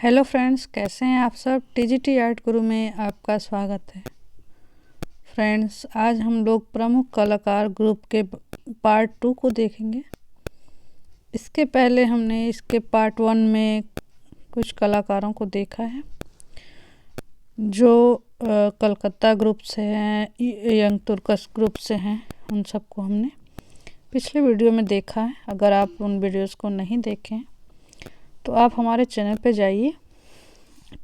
Hello friends, कैसे हैं आप सब। टीजीटी आर्ट गुरु में आपका स्वागत है। फ्रेंड्स, आज हम लोग प्रमुख कलाकार ग्रुप के पार्ट 2 को देखेंगे। इसके पहले हमने इसके पार्ट 1 में कुछ कलाकारों को देखा है जो कलकत्ता ग्रुप से हैं, यंग तुर्कस ग्रुप से हैं। उन सबको हमने पिछले वीडियो में देखा है। अगर आप उन वीडियोस को नहीं देखें तो आप हमारे चैनल पे जाइए।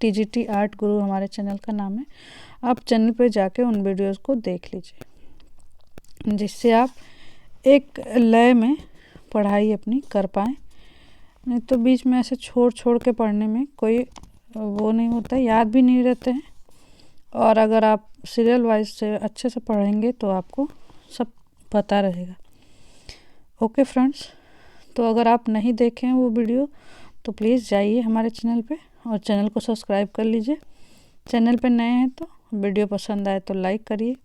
टीजीटी आर्ट गुरु हमारे चैनल का नाम है। आप चैनल पे जाके उन वीडियोस को देख लीजिए, जिससे आप एक लय में पढ़ाई अपनी कर पाएँ। नहीं तो बीच में ऐसे छोड़ छोड़ के पढ़ने में कोई वो नहीं होता, याद भी नहीं रहते हैं। और अगर आप सीरियल वाइज से अच्छे से पढ़ेंगे तो आपको सब पता रहेगा। ओके फ्रेंड्स, तो अगर आप नहीं देखें वो वीडियो तो प्लीज़ जाइए हमारे चैनल पे और चैनल को सब्सक्राइब कर लीजिए। चैनल पे नए हैं तो वीडियो पसंद आए तो लाइक करिए।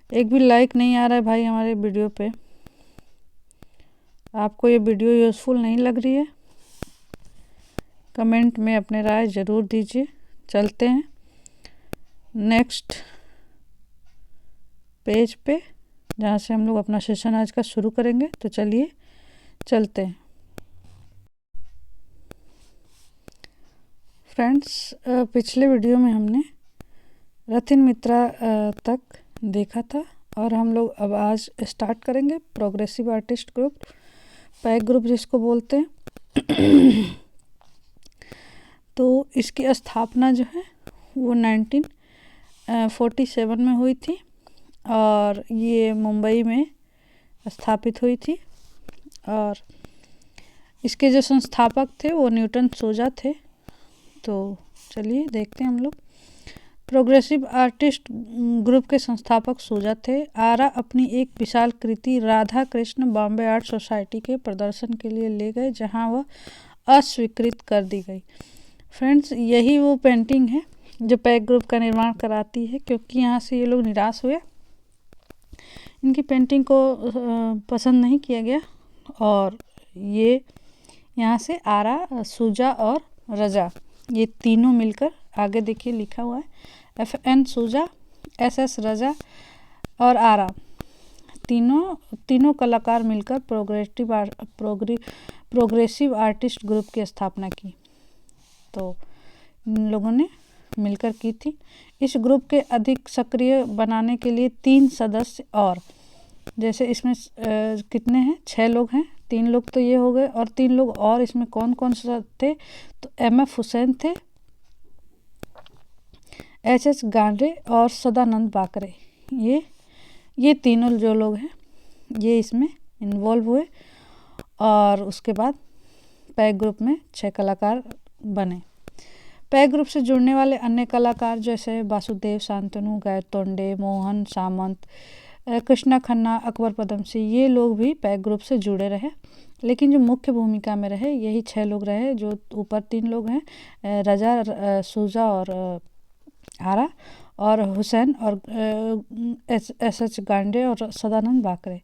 एक भी लाइक नहीं आ रहा है भाई हमारे वीडियो पे। आपको ये वीडियो यूज़फुल नहीं लग रही है? कमेंट में अपने राय ज़रूर दीजिए। चलते हैं नेक्स्ट पेज पे, जहाँ से हम लोग अपना सेशन आज का शुरू करेंगे। तो चलिए चलते हैं फ्रेंड्स। पिछले वीडियो में हमने रतिन मित्रा तक देखा था और हम लोग अब आज स्टार्ट करेंगे progressive artist group, pack group जिसको बोलते हैं। तो इसकी स्थापना जो है वो 1947 में हुई थी और ये मुंबई में स्थापित हुई थी। और इसके जो संस्थापक थे वो न्यूटन सोजा थे। तो चलिए देखते हैं हम लोग। प्रोग्रेसिव आर्टिस्ट ग्रुप के संस्थापक सोजा थे। आरा अपनी एक विशाल कृति राधा कृष्ण बॉम्बे आर्ट सोसाइटी के प्रदर्शन के लिए ले गए, जहां वह अस्वीकृत कर दी गई। फ्रेंड्स, यही वो पेंटिंग है जो पैक ग्रुप का निर्माण कराती है, क्योंकि यहाँ से ये लोग निराश हुए। इनकी पेंटिंग को पसंद नहीं किया गया और ये यहाँ से आरा, सूजा और रजा, ये तीनों मिलकर, आगे देखिए लिखा हुआ है FN सूजा, SS रजा और आरा, तीनों कलाकार मिलकर प्रोग्रेसिव आर्टिस्ट ग्रुप की स्थापना की। तो इन लोगों ने मिलकर की थी। इस ग्रुप के अधिक सक्रिय बनाने के लिए 3 सदस्य, और जैसे इसमें कितने हैं, 6 लोग हैं। 3 लोग तो ये हो गए और 3 लोग और इसमें कौन कौन से थे, तो MF हुसैन थे, HS गांडे और सदानंद बाकरे। ये तीनों जो लोग हैं ये इसमें इन्वॉल्व हुए और उसके बाद पैक ग्रुप में 6 कलाकार बने। पैक ग्रुप से जुड़ने वाले अन्य कलाकार जैसे वासुदेव शांतनु, गायतोंडे, मोहन सामंत, कृष्णा खन्ना, अकबर पदमसी, ये लोग भी पैक ग्रुप से जुड़े रहे। लेकिन जो मुख्य भूमिका में रहे यही 6 लोग रहे। जो ऊपर 3 लोग हैं, रजा, सूजा और आरा, और हुसैन और SS गांडे और सदानंद बाकरे।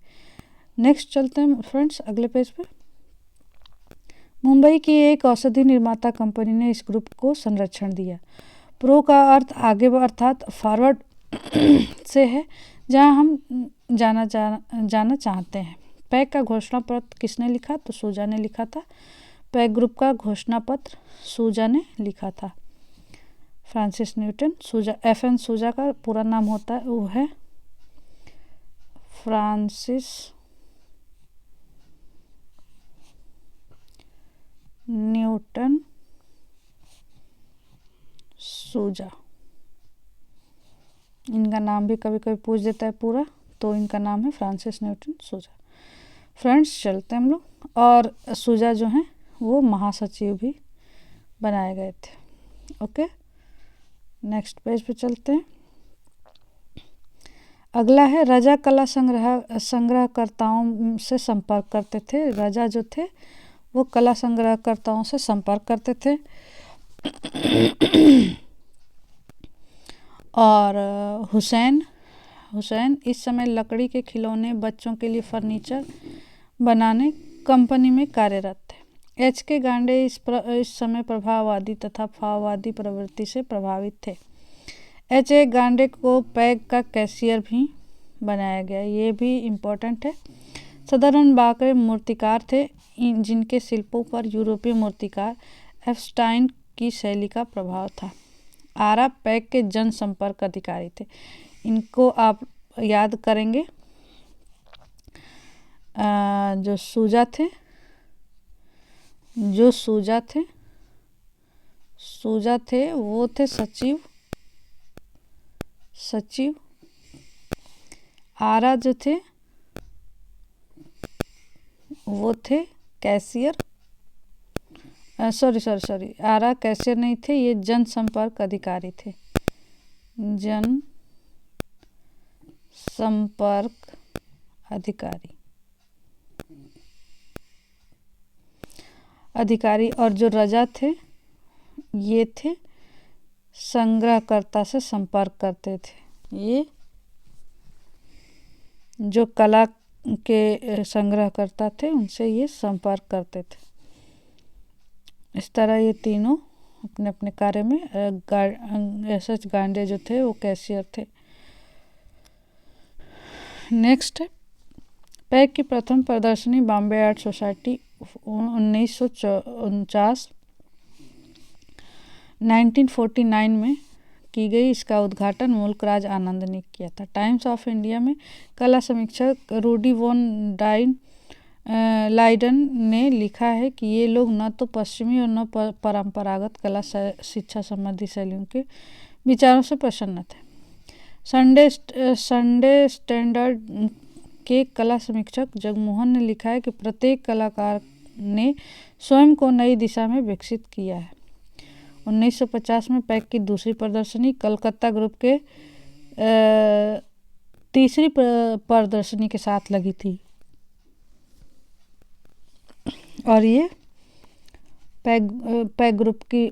नेक्स्ट चलते हैं फ्रेंड्स अगले पेज पे। मुंबई की एक औषधि निर्माता कंपनी ने इस ग्रुप को संरक्षण दिया। प्रो का अर्थ आगे अर्थात फॉरवर्ड से है, जहां हम जाना चाहते हैं। पैक का घोषणा पत्र किसने लिखा, तो सूजा ने लिखा था। पैक ग्रुप का घोषणा पत्र सूजा ने लिखा था। फ्रांसिस न्यूटन सूजा, FN सूजा का पूरा नाम होता है वो है फ्रांसिस न्यूटन सूजा। इनका नाम भी कभी कभी पूछ देता है पूरा, तो इनका नाम है फ्रांसिस न्यूटन सूजा। फ्रेंड्स, चलते हैं हम लोग। और सूजा जो हैं वो महासचिव भी बनाए गए थे। ओके, नेक्स्ट पेज पे चलते हैं। अगला है रजा कला संग्रहकर्ताओं से संपर्क करते थे। रजा जो थे वो कला संग्रहकर्ताओं से संपर्क करते थे और हुसैन इस समय लकड़ी के खिलौने, बच्चों के लिए फर्नीचर बनाने कंपनी में कार्यरत थे। एच के गांडे इस समय प्रभाववादी तथा फाववादी प्रवृत्ति से प्रभावित थे। एच ए गांडे को पैग का कैशियर भी बनाया गया, ये भी इम्पोर्टेंट है। सदानंद बाकरे मूर्तिकार थे जिनके शिल्पों पर यूरोपीय मूर्तिकार एफस्टाइन की शैली का प्रभाव था। आरा पैग के जनसंपर्क अधिकारी थे, इनको आप याद करेंगे। जो सूजा थे वो थे सचिव। आरा जो थे वो थे कैशियर। सॉरी, आरा कैशियर नहीं थे, ये जनसंपर्क अधिकारी थे। जनसंपर्क अधिकारी। और जो रजा थे ये थे संग्रहकर्ता से संपर्क करते थे, ये जो कला के संग्रहकर्ता थे उनसे ये संपर्क करते थे। इस तरह ये तीनों अपने अपने कार्य में एच गांडे जो थे वो कैशियर थे। नेक्स्ट है पैग की प्रथम प्रदर्शनी बॉम्बे आर्ट सोसाइटी 1949 में की गई। इसका उद्घाटन मुल्कराज आनंद ने किया था। टाइम्स ऑफ इंडिया में कला समीक्षक रूडी वॉन लाइडन ने लिखा है कि ये लोग न तो पश्चिमी और न परंपरागत कला शिक्षा संबंधी शैलियों के विचारों से प्रसन्न थे। संडे स्टैंडर्ड के कला समीक्षक जगमोहन ने लिखा है कि प्रत्येक कलाकार ने स्वयं को नई दिशा में विकसित किया है। 1950 में पैग की दूसरी प्रदर्शनी कलकत्ता ग्रुप के तीसरी प्रदर्शनी के साथ लगी थी और ये पैग ग्रुप की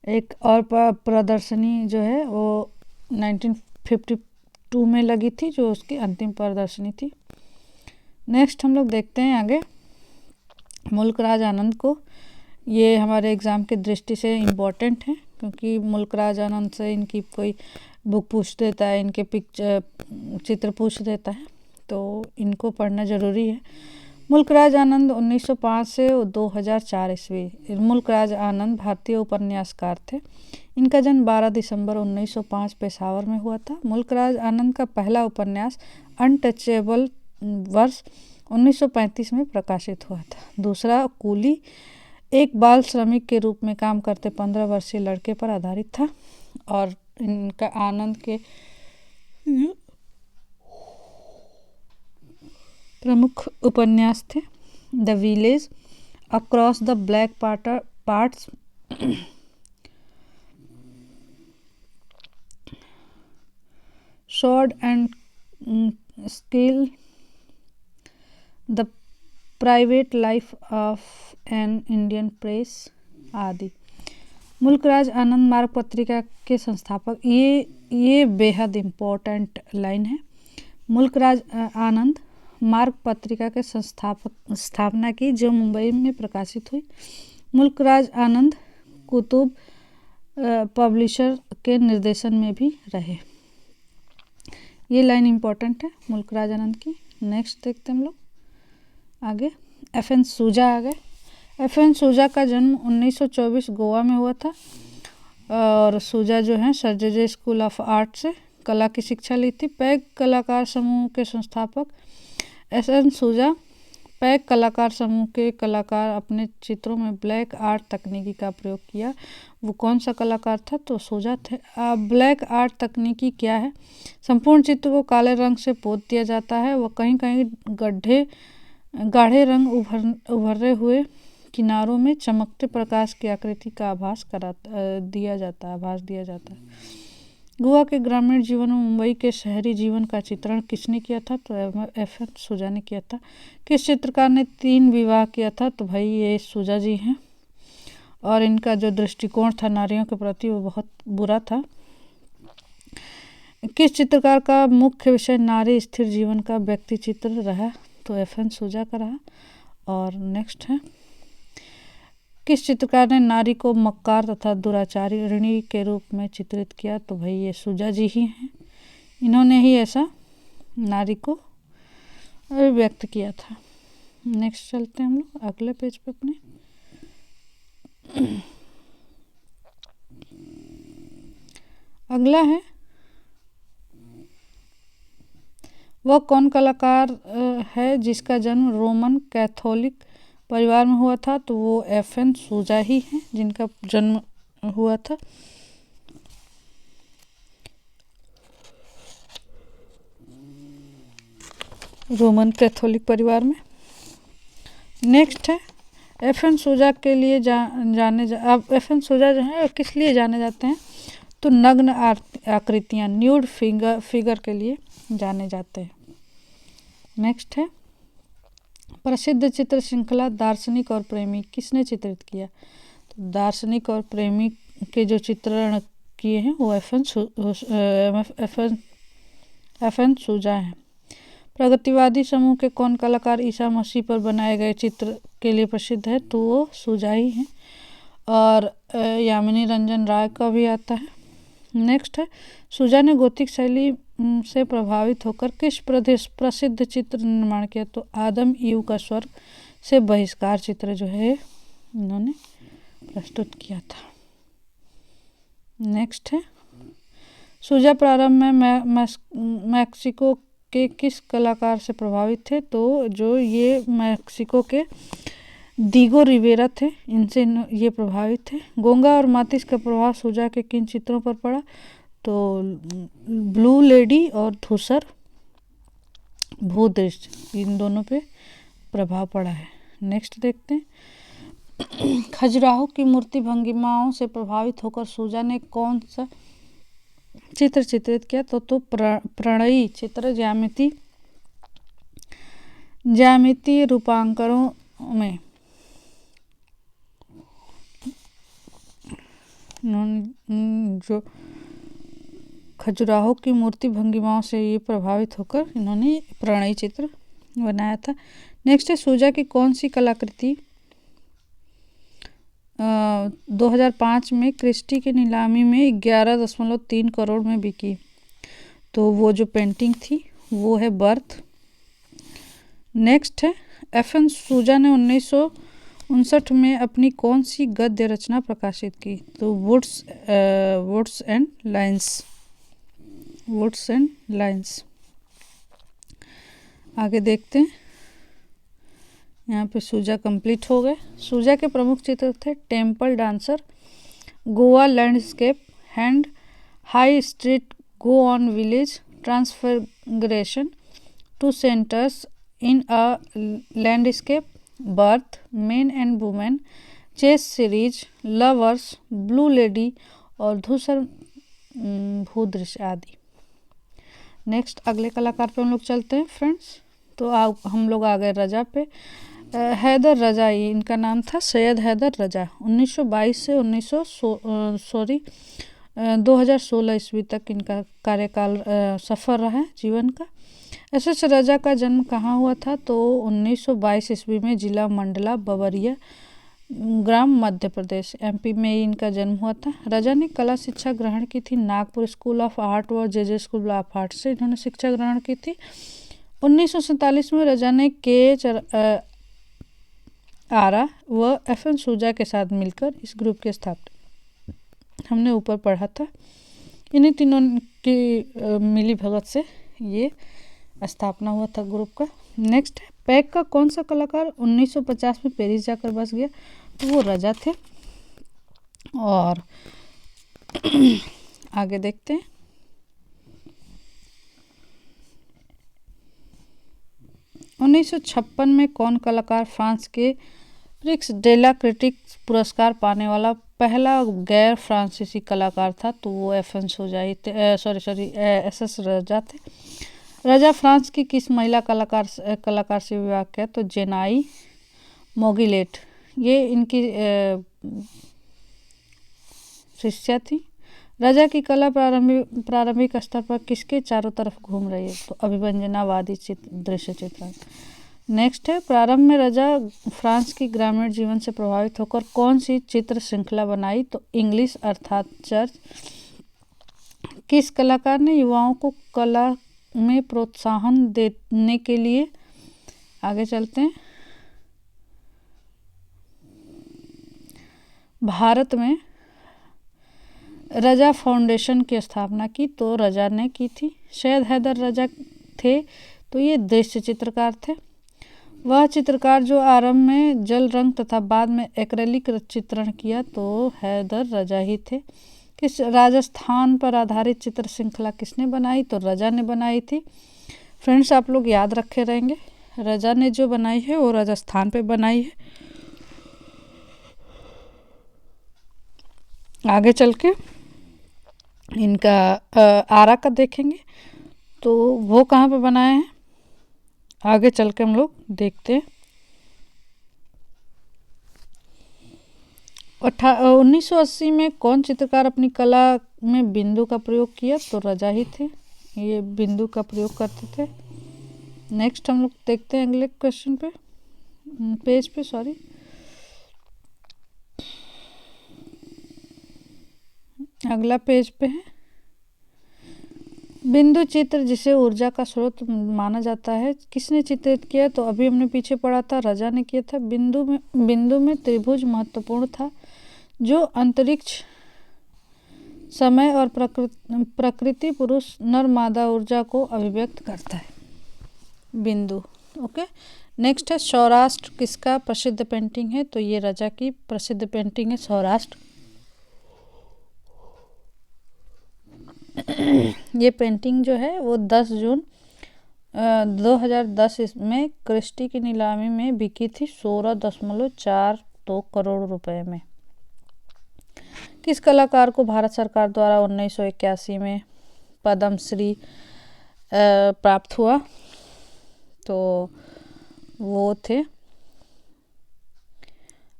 एक और प्रदर्शनी जो है वो 1952 में लगी थी, जो उसकी अंतिम प्रदर्शनी थी। नेक्स्ट हम लोग देखते हैं आगे मुल्कराज आनंद को। ये हमारे एग्ज़ाम की दृष्टि से इम्पोर्टेंट है क्योंकि मुल्कराज आनंद से इनकी कोई बुक पूछ देता है, इनके चित्र पूछ देता है, तो इनको पढ़ना ज़रूरी है। मुल्कराज आनंद 1905 से 2004 ईस्वी। मुल्कराज आनंद भारतीय उपन्यासकार थे। इनका जन्म 12 दिसंबर 1905 पेशावर में हुआ था। मुल्कराज आनंद का पहला उपन्यास अनटचेबल वर्ष 1935 में प्रकाशित हुआ था। दूसरा कूली एक बाल श्रमिक के रूप में काम करते 15 वर्षीय लड़के पर आधारित था और इनका आनंद के प्रमुख उपन्यास थे the village, across the black parts, sword and skill, the private life of an Indian press आदि। मुल्कराज आनंद मार्ग पत्रिका के संस्थापक, ये बेहद इम्पोर्टेंट लाइन है। मुल्कराज आनंद मार्ग पत्रिका के स्थापना की जो मुंबई में प्रकाशित हुई। मुल्कराज आनंद कुतुब पब्लिशर के निर्देशन में भी रहे। ये लाइन इम्पोर्टेंट है मुल्कराज आनंद की। नेक्स्ट देखते हम लोग आगे। एफ.एन. सूजा आ गए। एफ.एन. सूजा का जन्म 1924 गोवा में हुआ था और सूजा जो है sir J school of art से कला की शिक्षा ली थी। पैग कलाकार समूह के संस्थापक एफ.एन. सूजा पैग कलाकार समूह के कलाकार अपने चित्रों में ब्लैक आर्ट तकनीकी का प्रयोग किया। वो कौन सा कलाकार था? तो सूजा थे। ब्लैक आर्ट तकनीकी क्या है? संपूर्ण चित्र को काले रंग से पोत दिया जाता है। वह कहीं कहीं गाढ़े रंग उभरे हुए किनारों में चमकते प्रकाश की आकृति का आभास दिया जाता है। गोवा के ग्रामीण जीवन और मुंबई के शहरी जीवन का चित्रण किसने किया था? तो एफ.एन. सूजा ने किया था। किस चित्रकार ने 3 विवाह किया था? तो भाई ये सूजा जी हैं और इनका जो दृष्टिकोण था नारियों के प्रति वो बहुत बुरा था। किस चित्रकार का मुख्य विषय नारी स्थिर जीवन का व्यक्ति चित्र रहा? तो एफ.एन. सूजा का रहा। और नेक्स्ट है, किस चित्रकार ने नारी को मक्कार तथा दुराचारिणी के रूप में चित्रित किया? तो भाई ये सुजा जी ही हैं, इन्होंने ही ऐसा नारी को व्यक्त किया था। नेक्स्ट चलते हैं हम लोग अगले पेज पे अपने। अगला है, वह कौन कलाकार है जिसका जन्म रोमन कैथोलिक परिवार में हुआ था? तो वो एफएन सूजा ही हैं, जिनका जन्म हुआ था रोमन कैथोलिक परिवार में। नेक्स्ट है, एफएन सूजा के लिए अब एफएन सूजा जो है किस लिए जाने जाते हैं? तो नग्न आकृतियाँ, न्यूड फिगर के लिए जाने जाते हैं। नेक्स्ट है, प्रसिद्ध चित्र श्रृंखला दार्शनिक और प्रेमी किसने चित्रित किया? तो दार्शनिक और प्रेमी के जो चित्रण किए हैं वो एफएन सूजा हैं। प्रगतिवादी समूह के कौन कलाकार ईसा मसीह पर बनाए गए चित्र के लिए प्रसिद्ध है? तो वो सूजा ही हैं। और यामिनी रंजन राय का भी आता है। नेक्स्ट है, सूजा ने गोथिक शैली से प्रभावित होकर किस प्रसिद्ध चित्र निर्माण किया? तो आदम ईव का स्वर्ग से बहिष्कार चित्र जो है इन्होंने प्रस्तुत किया था। नेक्स्ट है, सूजा प्रारंभ में मैक्सिको के किस कलाकार से प्रभावित थे? तो जो ये मैक्सिको के दीगो रिवेरा थे, इनसे ये प्रभावित थे। गोंगा और मातिस का प्रभाव सूजा के किन चित्रों पर पड़ा? तो ब्लू लेडी और धूसर भूदृश्य, इन दोनों पे प्रभाव पड़ा है। नेक्स्ट देखते हैं, खजुराहो की मूर्ति भंगिमाओं से प्रभावित होकर सूजा ने कौन सा चित्र चित्रित किया? तो प्रणयी चित्र ज्यामितीय रूपांकनों में जो खजुराहो की मूर्ति भंगिमाओं से ये प्रभावित होकर इन्होंने प्रणयी चित्र बनाया था। नेक्स्ट है, सूजा की कौन सी कलाकृति 2005 में क्रिस्टी की नीलामी में 11.3 करोड़ में बिकी? तो वो जो पेंटिंग थी वो है बर्थ। नेक्स्ट है, एफएन सूजा ने 1959 में अपनी कौन सी गद्य रचना प्रकाशित की? तो वुड्स एंड लाइन्स। आगे देखते हैं, यहाँ पे सूजा कंप्लीट हो गए। सूजा के प्रमुख चित्र थे temple dancer, Goa landscape, hand, high street, Goan village, transfiguration, two centres in a landscape, birth, men and women, chess series, lovers, blue lady और धूसर भूदृश्य आदि। नेक्स्ट अगले कलाकार पे हम लोग चलते हैं फ्रेंड्स। तो हम लोग आ गए रजा पे। हैदर रजा, ये इनका नाम था सैयद हैदर रजा। 1922 से 2016 ईस्वी तक इनका कार्यकाल सफर रहा है जीवन का। एसएस रजा का जन्म कहाँ हुआ था? तो 1922 ईस्वी में जिला मंडला बबरिया ग्राम मध्य प्रदेश एमपी में इनका जन्म हुआ था। रजा ने कला शिक्षा ग्रहण की थी नागपुर स्कूल ऑफ आर्ट व जे स्कूल ऑफ आर्ट से इन्होंने शिक्षा ग्रहण की थी। 1947 में रजा ने के आरा व एफएन सूजा के साथ मिलकर इस ग्रुप की स्थापना हमने ऊपर पढ़ा था। इन्हीं तीनों की मिली भगत से ये स्थापना हुआ था ग्रुप का। नेक्स्ट है, पैक का कौन सा कलाकार 1950 में पेरिस जाकर बस गया? तो वो रजा थे। और आगे देखते हैं, 1956 में कौन कलाकार फ्रांस के प्रिक्स डेला क्रिटिक्स पुरस्कार पाने वाला पहला गैर फ्रांसीसी कलाकार था? तो वो एफएन सूजा ही थे, एसएस रजा थे। रजा फ्रांस की किस महिला कलाकार से विवाह किया? तो जेनाई मोगिलेट, ये इनकी शिष्या थी। रजा की कला प्रारंभिक स्तर पर किसके चारों तरफ घूम रही है? तो अभिव्यंजनावादी दृश्य चित्रण। नेक्स्ट है, प्रारंभ में रजा फ्रांस की ग्रामीण जीवन से प्रभावित होकर कौन सी चित्र श्रृंखला बनाई? तो इंग्लिश अर्थात चर्च। किस कलाकार ने युवाओं को कला में प्रोत्साहन देने के लिए, आगे चलते हैं, भारत में रजा फाउंडेशन की स्थापना की? तो रजा ने की थी। सैयद हैदर रजा थे तो ये दृश्य चित्रकार थे। वह चित्रकार जो आरंभ में जल रंग तथा बाद में एक्रेलिक चित्रण किया तो हैदर रजा ही थे। किस राजस्थान पर आधारित चित्र श्रृंखला किसने बनाई? तो रजा ने बनाई थी। फ्रेंड्स, आप लोग याद रखे रहेंगे, रजा ने जो बनाई है वो राजस्थान पे बनाई है। आगे चल के इनका आरा का देखेंगे तो वो कहाँ पे बनाए हैं, आगे चल के हम लोग देखते हैं। 1980 में कौन चित्रकार अपनी कला में बिंदु का प्रयोग किया? तो रजा ही थे, ये बिंदु का प्रयोग करते थे। नेक्स्ट हम लोग देखते हैं अगले क्वेश्चन पे, पेज पे, सॉरी। अगला पेज पे है, बिंदु चित्र जिसे ऊर्जा का स्रोत माना जाता है किसने चित्रित किया? तो अभी हमने पीछे पढ़ा था, रजा ने किया था। बिंदु में त्रिभुज महत्वपूर्ण था जो अंतरिक्ष, समय और प्रकृति पुरुष नर मादा ऊर्जा को अभिव्यक्त करता है, बिंदु। ओके, नेक्स्ट है, सौराष्ट्र किसका प्रसिद्ध पेंटिंग है? तो ये रजा की प्रसिद्ध पेंटिंग है सौराष्ट्र। ये पेंटिंग जो है वो 10 जून 2010 में क्रिस्टी की नीलामी में बिकी थी 16.42 करोड़ रुपए में। किस कलाकार को भारत सरकार द्वारा 1981 में पद्म श्री प्राप्त हुआ? तो वो थे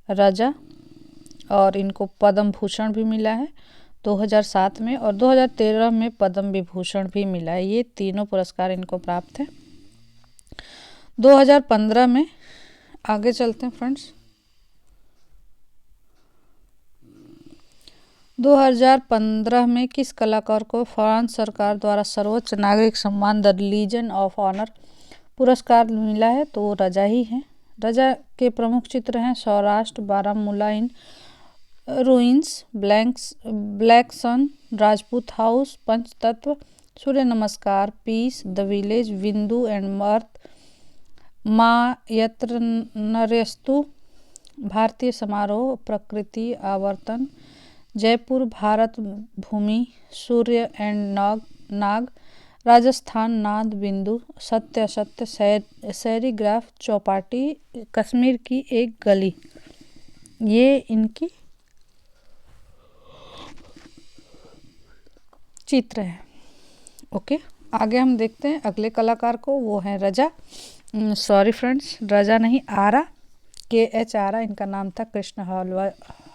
रजा, और इनको पद्म भूषण भी मिला है 2007 में, और 2013 में पद्म विभूषण भी मिला है। ये तीनों पुरस्कार इनको प्राप्त हैं 2015 में। आगे चलते हैं फ्रेंड्स, 2015 में किस कलाकार को फ्रांस सरकार द्वारा सर्वोच्च नागरिक सम्मान द लीजन ऑफ ऑनर पुरस्कार मिला है? तो वो रजा ही हैं। रजा के प्रमुख चित्र हैं Saurashtra, Baramulla in ruins, black sun, Rajput house, Panchtatva, Surya Namaskar, peace, the village, Bindu and मर्त, माँ यत्र नरेस्तु, भारतीय समारोह, प्रकृति आवर्तन, जयपुर, भारत भूमि, सूर्य एंड नाग, राजस्थान, नाद, बिंदु, सत्य असत्य, सैरीग्राफ, चौपाटी, कश्मीर की एक गली। ये इनकी चित्र है। ओके, आगे हम देखते हैं अगले कलाकार को, वो है रजा। सॉरी फ्रेंड्स, रजा नहीं, आरा, KH आरा इनका नाम था। कृष्ण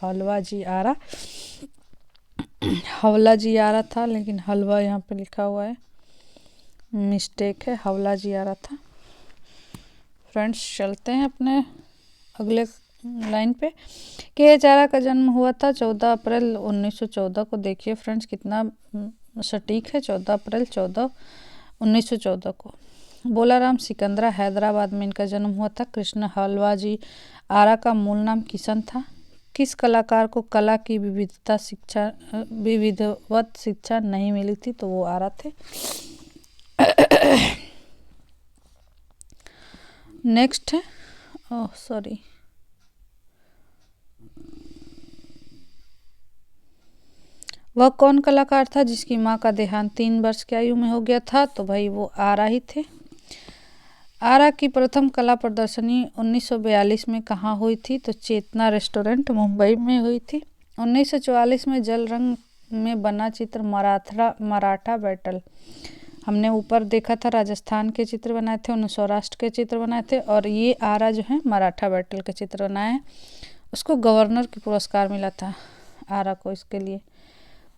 हलवा जी आरा, हवला जी आरा था, लेकिन हलवा यहाँ पे लिखा हुआ है, मिस्टेक है, हवला जी आरा था। फ्रेंड्स, चलते हैं अपने अगले लाइन पे। KH आरा का जन्म हुआ था 14 अप्रैल 1914 को। देखिए फ्रेंड्स कितना सटीक है, 14 अप्रैल 1914 को। बोलाराम सिकंदरा, हैदराबाद में इनका जन्म हुआ था। कृष्ण हलवा जी आरा का मूल नाम किशन था। किस कलाकार को कला की विविधवत शिक्षा नहीं मिली थी? तो वो आरा थे। नेक्स्ट है, सॉरी, वह कौन कलाकार था जिसकी मां का देहांत 3 वर्ष की आयु में हो गया था? तो भाई वो आरा ही थे। आरा की प्रथम कला प्रदर्शनी 1942 में कहाँ हुई थी? तो चेतना रेस्टोरेंट, मुंबई में हुई थी। 1944 में जल रंग में बना चित्र मराठा बैटल, हमने ऊपर देखा था राजस्थान के चित्र बनाए थे, उन्होंने सौराष्ट्र के चित्र बनाए थे, और ये आरा जो है मराठा बैटल के चित्र बनाए हैं। उसको गवर्नर की पुरस्कार मिला था आरा को इसके लिए।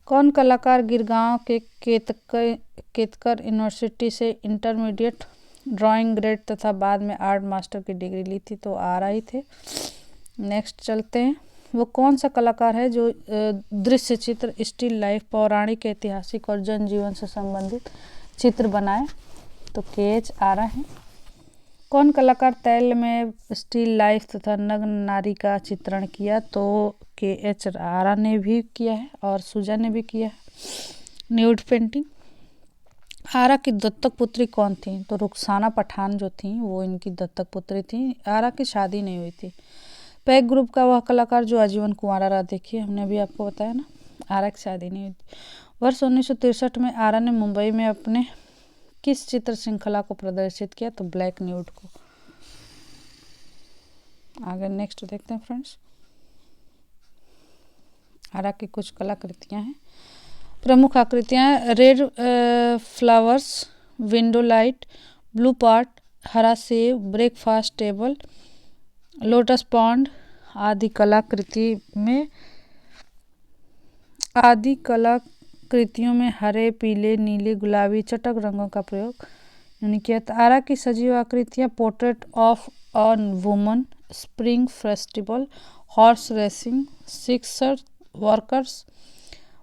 कौन कलाकार गिरगांव के केतकर यूनिवर्सिटी से इंटरमीडिएट ड्राइंग ग्रेड तथा बाद में आर्ट मास्टर की डिग्री ली थी, तो आरा ही थे। नेक्स्ट चलते हैं, वो कौन सा कलाकार है जो दृश्य चित्र, स्टिल लाइफ, पौराणिक, ऐतिहासिक और जनजीवन से संबंधित चित्र बनाए, तो KH आरा है। कौन कलाकार तैल में स्टिल लाइफ तथा नग्न नारी का चित्रण किया, तो KH आरा ने भी किया है और सुजा ने भी किया है न्यूड पेंटिंग। आरा की दत्तक पुत्री कौन थी, तो रुखसाना पठान जो थी वो इनकी दत्तक पुत्री थी। आरा की शादी नहीं हुई थी। पैक ग्रुप का वह कलाकार जो आजीवन कुंवारा रहा, देखिए हमने अभी आपको बताया ना, आरा की शादी नहीं हुई थी। वर्ष 1963 में आरा ने मुंबई में अपने किस चित्र श्रृंखला को प्रदर्शित किया, तो ब्लैक न्यूड को। आगे नेक्स्ट देखते हैं फ्रेंड्स, आरा की कुछ कलाकृतियां हैं। प्रमुख आकृतियां red flowers, window light, blue part, हरा सेब, ब्रेकफास्ट टेबल, लोटस पॉन्ड आदि कलाकृतियों में हरे, पीले, नीले, गुलाबी, चटक रंगों का प्रयोग उन्होंने किया था। आरा की सजीव आकृतियां portrait of a woman, spring festival, horse racing, sixer workers,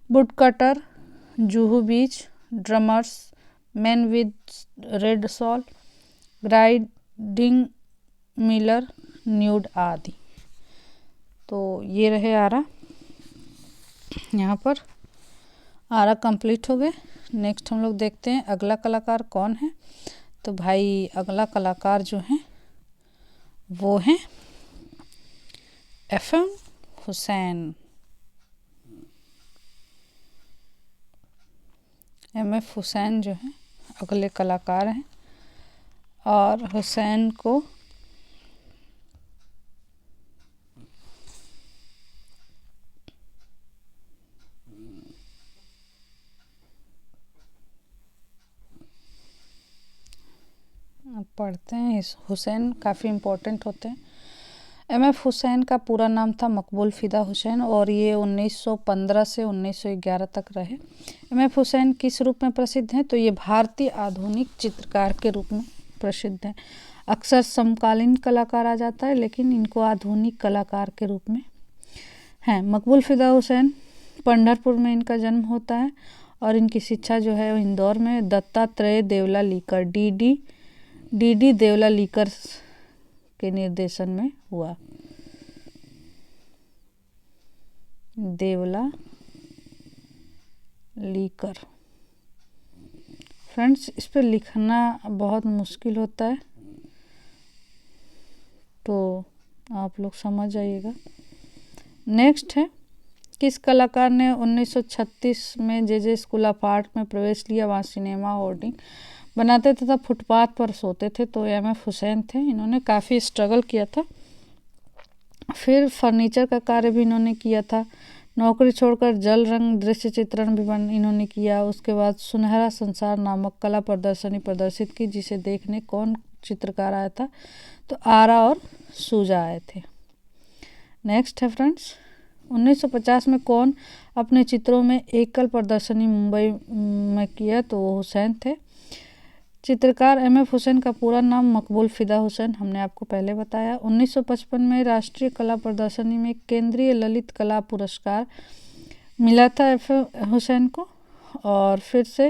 woodcutter, Juhu beach, drummers, man with red shawl, grinding miller, nude आदि। तो ये रहे आरा। यहाँ पर आरा कंप्लीट हो गए। नेक्स्ट हम लोग देखते हैं अगला कलाकार कौन है, तो भाई अगला कलाकार जो हैं वो हैं FM हुसैन। MF हुसैन जो हैं अगले कलाकार हैं, और हुसैन को पढ़ते हैं। इस हुसैन काफ़ी इम्पोर्टेंट होते हैं। MF हुसैन का पूरा नाम था मकबूल फ़िदा हुसैन और ये 1915 से 1911 तक रहे। MF हुसैन किस रूप में प्रसिद्ध हैं, तो ये भारतीय आधुनिक चित्रकार के रूप में प्रसिद्ध हैं। अक्सर समकालीन कलाकार आ जाता है, लेकिन इनको आधुनिक कलाकार के रूप में हैं। मकबूल फ़िदा हुसैन पंढरपुर में इनका जन्म होता है और इनकी शिक्षा जो है इंदौर में दत्तात्रेय देवला लीकर DD देवला लीकर के निर्देशन में हुआ। देवला लीकर फ्रेंड्स, इस पर लिखना बहुत मुश्किल होता है, तो आप लोग समझ जाइएगा। नेक्स्ट है, किस कलाकार ने 1936 में JJ स्कूल ऑफ आर्ट में प्रवेश लिया, वहाँ सिनेमा होर्डिंग बनाते तथा फुटपाथ पर सोते थे, तो MF हुसैन थे। इन्होंने काफ़ी स्ट्रगल किया था। फिर फर्नीचर का कार्य भी इन्होंने किया था। नौकरी छोड़कर जल रंग दृश्य चित्रण भी इन्होंने किया। उसके बाद सुनहरा संसार नामक कला प्रदर्शनी प्रदर्शित की, जिसे देखने कौन चित्रकार आया था, तो आरा और सूजा आए थे। नेक्स्ट है फ्रेंड्स, 1950 में कौन अपने चित्रों में एकल प्रदर्शनी मुंबई में किया, तो वो हुसैन थे। चित्रकार MF हुसैन का पूरा नाम मकबूल फ़िदा हुसैन, हमने आपको पहले बताया। 1955 में राष्ट्रीय कला प्रदर्शनी में केंद्रीय ललित कला पुरस्कार मिला था MF हुसैन को। और फिर से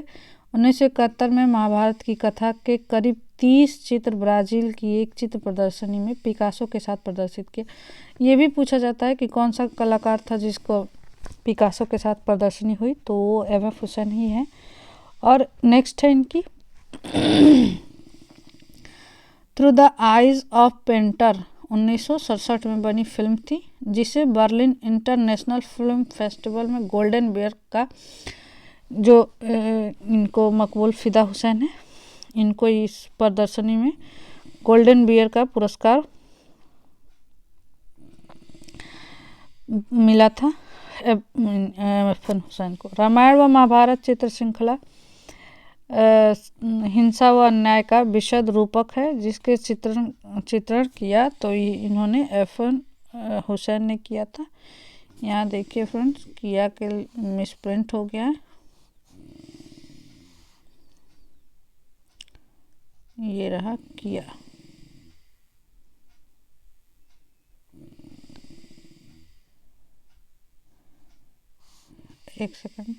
1971 में महाभारत की कथा के करीब 30 चित्र ब्राज़ील की एक चित्र प्रदर्शनी में पिकासो के साथ प्रदर्शित किए। ये भी पूछा जाता है कि कौन सा कलाकार था जिसको पिकासो के साथ प्रदर्शनी हुई, तो वो MF हुसैन ही है। और नेक्स्ट है इनकी through the eyes of painter 1967 में बनी फिल्म थी, जिसे बर्लिन इंटरनेशनल फिल्म फेस्टिवल में गोल्डन बेयर का जो इनको मकबूल फ़िदा हुसैन है, इनको इस प्रदर्शनी में गोल्डन बेयर का पुरस्कार मिला था MF हुसैन को। रामायण व महाभारत चित्र श्रृंखला हिंसा व अन्याय का विशद रूपक है, जिसके चित्रण किया तो इन्होंने FN हुसैन ने किया था। यहाँ देखिए फ्रेंड्स, किया के मिसप्रिंट हो गया है, ये रहा किया। एक सेकंड।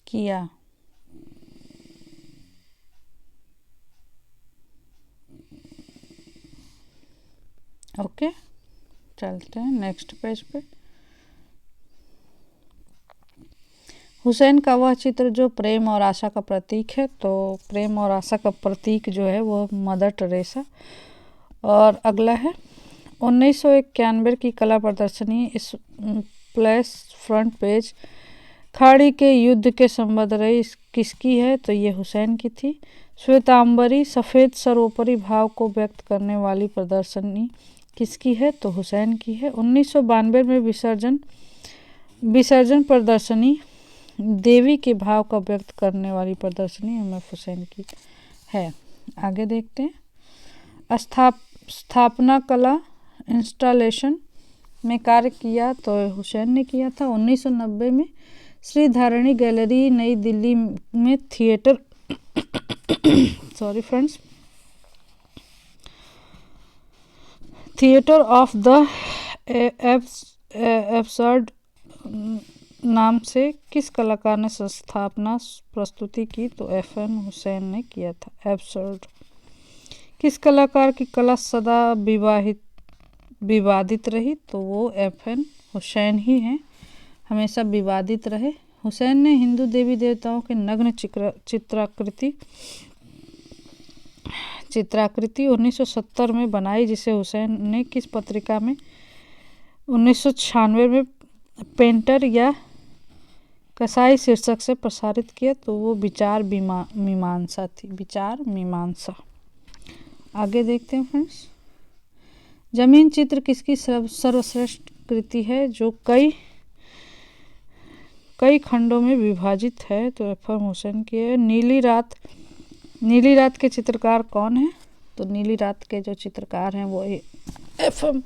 किया। ओके, चलते हैं नेक्स्ट पेज पे। हुसैन का वह चित्र जो प्रेम और आशा का प्रतीक है, तो प्रेम और आशा का प्रतीक जो है वो मदर टेरेसा। और अगला है 1991 की कला प्रदर्शनी इस प्लेस फ्रंट पेज खाड़ी के युद्ध के संबंध रही किसकी है, तो ये हुसैन की थी। श्वेतांबरी सफ़ेद सर्वोपरि भाव को व्यक्त करने वाली प्रदर्शनी किसकी है, तो हुसैन की है। 1992 में विसर्जन प्रदर्शनी देवी के भाव का व्यक्त करने वाली प्रदर्शनी एमएफ हुसैन की है। आगे देखते हैं। स्थापना कला इंस्टॉलेशन में कार्य किया तो हुसैन ने किया था। 1990 में श्री धारणी गैलरी नई दिल्ली में theatre theatre of the absurd नाम से किस कलाकार ने स्थापना प्रस्तुति की, तो एफएम हुसैन ने किया था। एब्सर्ड। किस कलाकार की कला सदा विवादित रही, तो वो एफएम हुसैन ही हैं, हमेशा विवादित रहे। हुसैन ने हिंदू देवी देवताओं के नग्न चित्राकृति 1970 में बनाई, जिसे हुसैन ने किस पत्रिका में 1996 में पेंटर या कसाई शीर्षक से प्रसारित किया, तो वो विचार मीमांसा थी। विचार मीमांसा। आगे देखते हैं फ्रेंड्स। जमीन चित्र किसकी सर्वश्रेष्ठ कृति है जो कई खंडों में विभाजित है, तो एफएम हुसैन की है। नीली रात के चित्रकार कौन है, तो नीली रात के जो चित्रकार हैं वो एफएम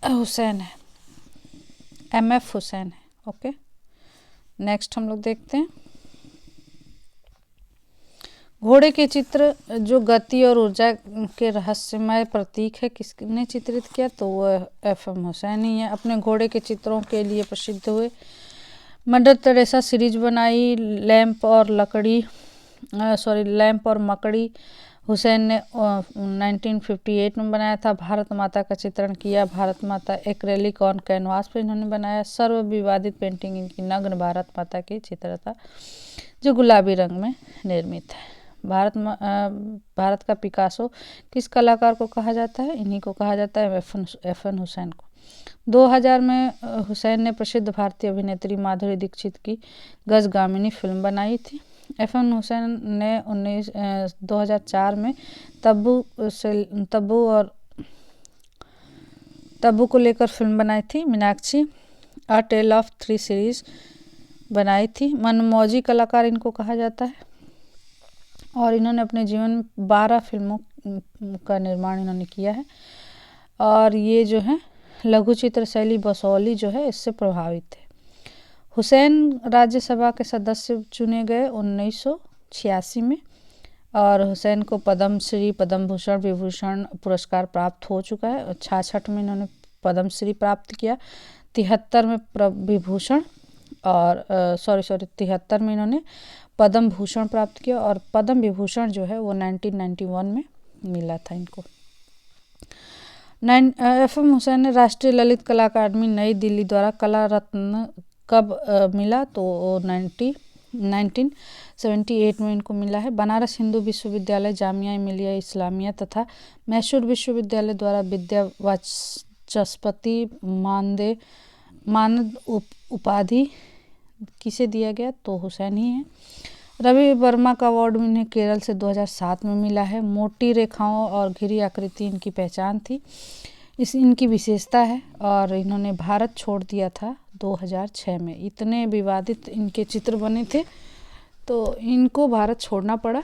हुसैन है, एमएफ हुसैन है। ओके, नेक्स्ट हम लोग देखते हैं। घोड़े के चित्र जो गति और ऊर्जा के रहस्यमय प्रतीक है, किसने चित्रित किया, तो वह एफएम हुसैन ही है। अपने घोड़े के चित्रों के लिए प्रसिद्ध हुए। मदर टेरेसा सीरीज बनाई। लैंप और मकड़ी हुसैन ने 1958 में बनाया था। भारत माता का चित्रण किया। भारत माता एक्रेलिक ऑन कैनवास पर इन्होंने बनाया। सर्व विवादित पेंटिंग इनकी नग्न भारत माता की चित्र था जो गुलाबी रंग में निर्मित है। भारत का पिकासो किस कलाकार को कहा जाता है, इन्हीं को कहा जाता है, एफएम हुसैन को। 2000 में हुसैन ने प्रसिद्ध भारतीय अभिनेत्री माधुरी दीक्षित की गजगामिनी फिल्म बनाई थी। एफएम हुसैन ने 2004 में तब्बू को लेकर फिल्म बनाई थी। मीनाक्षी अ टेल ऑफ थ्री सीरीज बनाई थी। मनमौजी कलाकार इनको कहा जाता है और इन्होंने अपने जीवन में 12 फिल्मों का निर्माण इन्होंने किया है। और ये जो है लघु चित्र शैली बसौली जो है इससे प्रभावित है। हुसैन राज्यसभा के सदस्य चुने गए 1986 में और हुसैन को पद्मश्री, पद्म भूषण, विभूषण पुरस्कार प्राप्त हो चुका है। 66 में इन्होंने पद्मश्री प्राप्त किया। 73 में विभूषण और 73 में इन्होंने पद्म भूषण प्राप्त किया और पद्म विभूषण जो है वो 1991 में मिला था इनको। एफएम हुसैन ने राष्ट्रीय ललित कला अकादमी नई दिल्ली द्वारा कला रत्न कब मिला, तो 1978 में इनको मिला है। बनारस हिंदू विश्वविद्यालय, जामिया मिलिया इस्लामिया तथा मैसूर विश्वविद्यालय द्वारा विद्या वाचस्पति मानद उपाधि किसे दिया गया, तो हुसैन ही है। रवि वर्मा का अवार्ड इन्हें केरल से 2007 में मिला है। मोटी रेखाओं और घिरी आकृति इनकी पहचान थी, इनकी विशेषता है और इन्होंने भारत छोड़ दिया था 2006 में। इतने विवादित इनके चित्र बने थे तो इनको भारत छोड़ना पड़ा।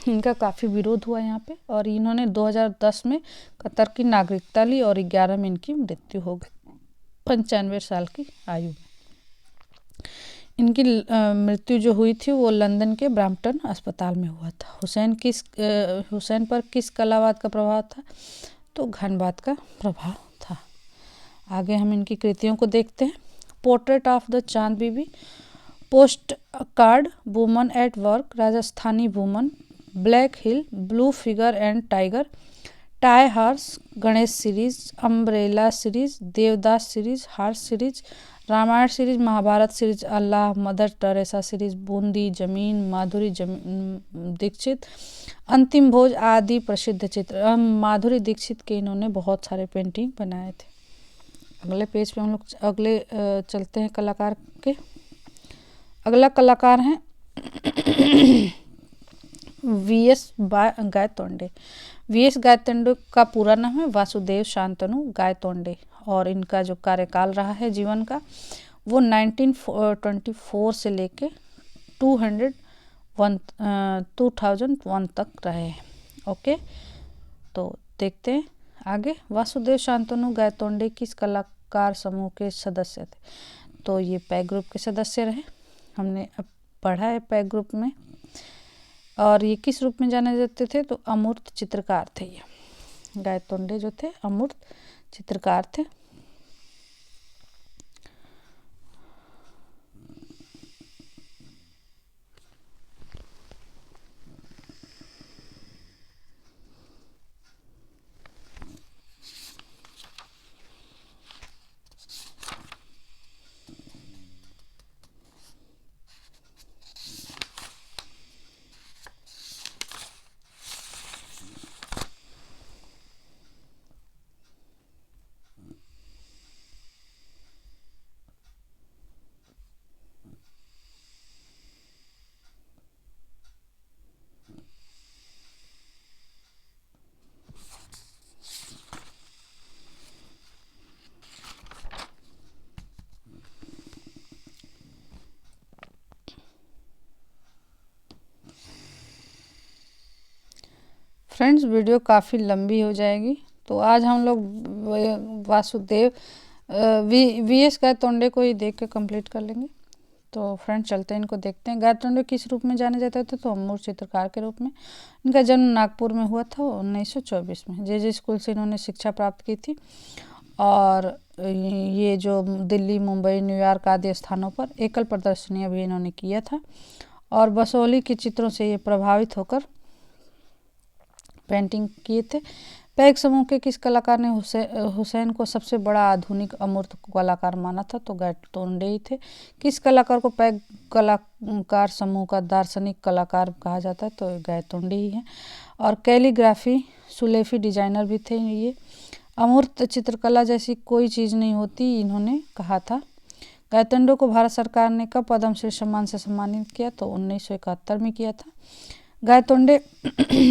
इनका काफ़ी विरोध हुआ यहाँ पे और इन्होंने 2010 में कतर की नागरिकता ली और 11 में इनकी मृत्यु हो गई 95 साल की आयु में। इनकी मृत्यु जो हुई थी वो लंदन के ब्रैम्पटन अस्पताल में हुआ था। हुसैन पर किस कलावाद का प्रभाव था? तो घनवाद का प्रभाव था। आगे हम इनकी कृतियों को देखते हैं। Portrait of the Chand Bibi, postcard, woman at work, Rajasthani woman, black hill, blue figure and tiger, tie horse, Ganesh series, umbrella series, Devdas series, horse series, Ramayan series, Mahabharat series, Allah, Mother Teresa series, Bundi जमीन, माधुरी दीक्षित, अंतिम भोज आदि प्रसिद्ध चित्र। माधुरी दीक्षित के इन्होंने बहुत सारे पेंटिंग बनाए थे। अगले पेज पे हम लोग चलते हैं कलाकार के। अगला कलाकार हैं वी.एस. गायतोंडे। वी.एस. गायतोंडे का पूरा नाम है वासुदेव शांतनु गायतोंडे और इनका जो कार्यकाल रहा है जीवन का वो 1924 से लेके 2001 तक रहे। ओके, तो देखते हैं आगे। वासुदेव शांतनु गायतोंडे किस कलाकार समूह के सदस्य थे? तो ये पैक ग्रुप के सदस्य रहे। हमने अब पढ़ा है पैक ग्रुप में। और ये किस रूप में जाने जाते थे? तो अमूर्त चित्रकार थे। ये गायतोंडे जो थे अमूर्त चित्रकार थे। फ्रेंड्स, वीडियो काफ़ी लंबी हो जाएगी तो आज हम लोग वासुदेव वी.एस. गायतोंडे को ही देख के कंप्लीट कर लेंगे। तो फ्रेंड्स चलते हैं, इनको देखते हैं। गायतोंडे किस रूप में जाने जाते थे? तो अमूर्त चित्रकार के रूप में। इनका जन्म नागपुर में हुआ था 1924 में। जे स्कूल से इन्होंने शिक्षा प्राप्त की थी और ये जो दिल्ली, मुंबई, न्यूयॉर्क आदि स्थानों पर एकल प्रदर्शनियाँ भी इन्होंने किया था और बसोली के चित्रों से ये प्रभावित होकर पेंटिंग किए थे। पैक समूह के किस कलाकार ने हुसैन को सबसे बड़ा आधुनिक अमूर्त कलाकार माना था? तो गायतोंडे ही थे। किस कलाकार को पैक कलाकार समूह का दार्शनिक कलाकार कहा जाता है? तो गायतोंडे ही हैं। और कैलीग्राफी सुलेफी डिजाइनर भी थे ये। अमूर्त चित्रकला जैसी कोई चीज़ नहीं होती, इन्होंने कहा था। गायतोंडे को भारत सरकार ने कब पद्मश्री सम्मान से सम्मानित किया? तो 1971 में किया था। गायतोंडे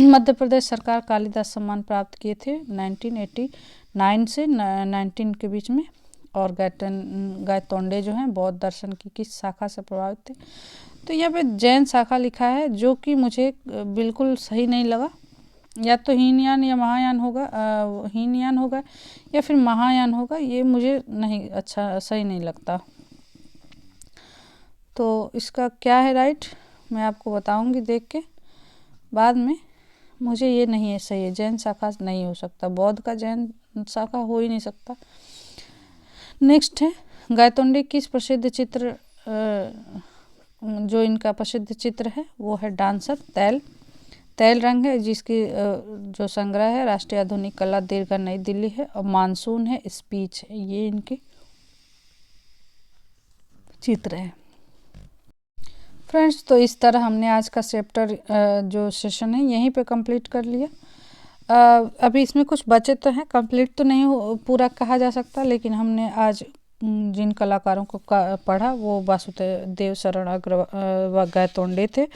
मध्य प्रदेश सरकार कालिदास सम्मान प्राप्त किए थे 1989 से 19 के बीच में। और गायतोंडे जो हैं बौद्ध दर्शन की किस शाखा से प्रभावित थे? तो यहाँ पे जैन शाखा लिखा है जो कि मुझे बिल्कुल सही नहीं लगा। या तो हीनयान या महायान होगा, हीनयान होगा या फिर महायान होगा, ये मुझे नहीं अच्छा सही नहीं लगता। तो इसका क्या है राइट, मैं आपको बताऊंगी देख के बाद में। मुझे ये नहीं है सही है, जैन शाखा नहीं हो सकता, बौद्ध का जैन शाखा हो ही नहीं सकता। नेक्स्ट है गायतोंडे किस प्रसिद्ध चित्र, जो इनका प्रसिद्ध चित्र है वो है डांसर। तैल रंग है जिसकी जो संग्रह है राष्ट्रीय आधुनिक कला दीर्घा नई दिल्ली है। और मानसून है, स्पीच है, ये इनके चित्र है। फ्रेंड्स, तो इस तरह हमने आज का चैप्टर जो सेशन है यहीं पे कंप्लीट कर लिया। अभी इसमें कुछ बचे तो हैं, कंप्लीट तो नहीं पूरा कहा जा सकता, लेकिन हमने आज जिन कलाकारों को पढ़ा वो वासुदेव शरण गायतोंडे थे,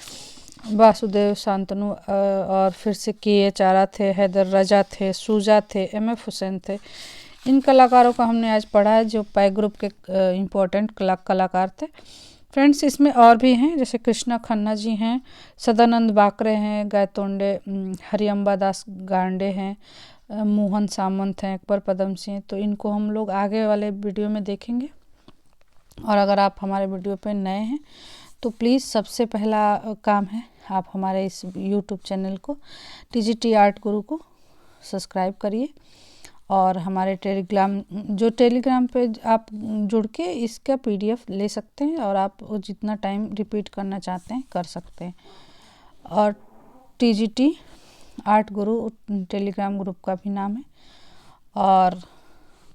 वासुदेव शांतनु और फिर से के.एच. आरा थे, हैदर रजा थे, सूजा थे, M.F. हुसैन थे। इन कलाकारों का हमने आज पढ़ा है जो पैक ग्रुप के इम्पोर्टेंट कलाकार थे। फ्रेंड्स, इसमें और भी हैं, जैसे कृष्णा खन्ना जी हैं, सदानंद बाकरे हैं, गायतोंडे हरिअम्बा दास गांडे हैं, मोहन सामंत हैं, अकबर पदम सिंह। तो इनको हम लोग आगे वाले वीडियो में देखेंगे। और अगर आप हमारे वीडियो पे नए हैं तो प्लीज़ सबसे पहला काम है आप हमारे इस यूट्यूब चैनल को टीजीटी आर्ट गुरु को सब्सक्राइब करिए और हमारे टेलीग्राम पे आप जुड़ के इसका पीडीएफ ले सकते हैं और आप जितना टाइम रिपीट करना चाहते हैं कर सकते हैं। और टीजीटी आर्ट गुरु टेलीग्राम ग्रुप का भी नाम है। और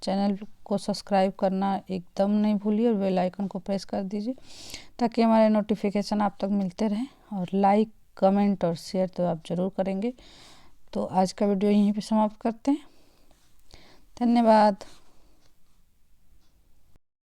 चैनल को सब्सक्राइब करना एकदम नहीं भूलिए और बेल आइकन को प्रेस कर दीजिए ताकि हमारे नोटिफिकेशन आप तक मिलते रहें। और लाइक, कमेंट और शेयर तो आप ज़रूर करेंगे। तो आज का वीडियो यहीं पे समाप्त करते हैं। धन्यवाद।